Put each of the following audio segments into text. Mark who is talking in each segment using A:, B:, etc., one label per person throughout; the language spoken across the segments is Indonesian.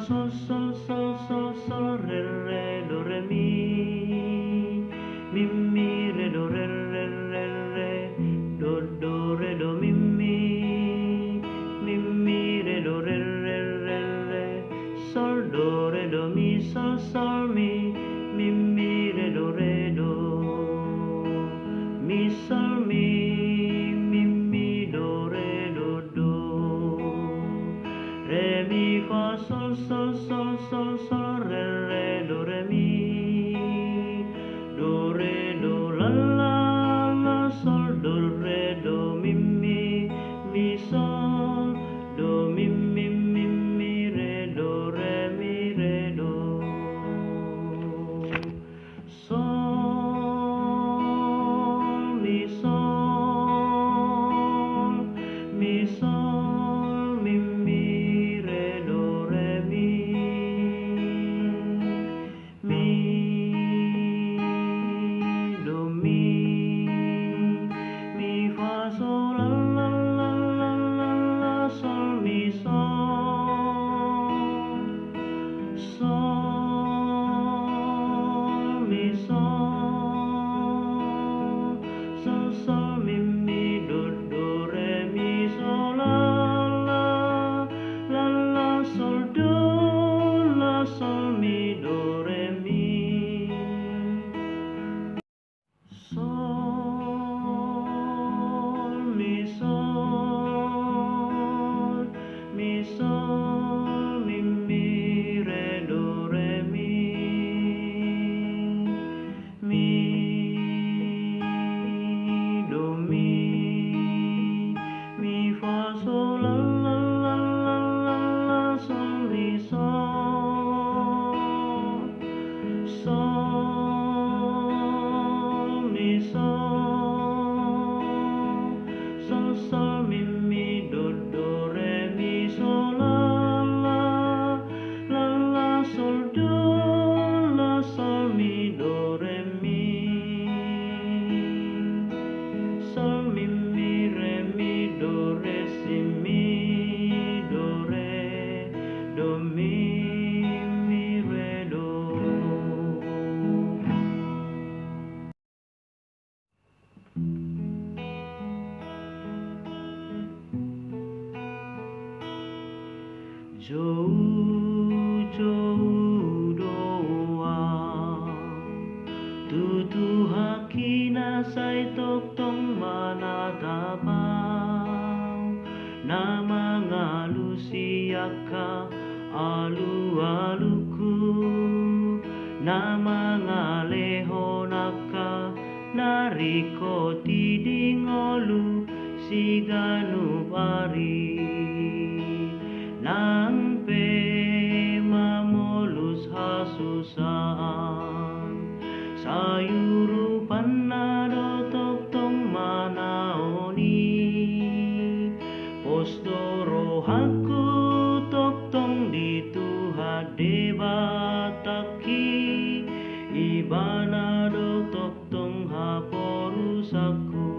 A: sol sol sol sol sol re do re mi re do re do re do mi re do re sol do re do mi sol sol mi re do mi sol mi do re do re mi fa sol sol sol sol sol re do re mi do la la sol do re do mi sol do mi re do sol mi sol re do re mi do mi fa sol la la la sol mi sol mi sol sol mi do re mi sol la sol do la sol mi do re mi sol mi sol re do re mi do mi fa sol la la sol mi sol mi sol mi do re mi sol la sol do la sol mi do re mi sol mi re mi do re si mi do re do mi re do. Jauh doa tutu hakina say toktong manatapang na mga lusiyaka alu-aluku na mga lehonaka nariko tidingolu siganu pari nang pe mamolus hasusaan sayurupan na do toktong manaoni postoro haku toktong ditu hadebataki ibana do toktong haporusaku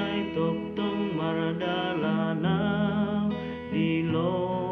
A: mai tok tong maradala na di lo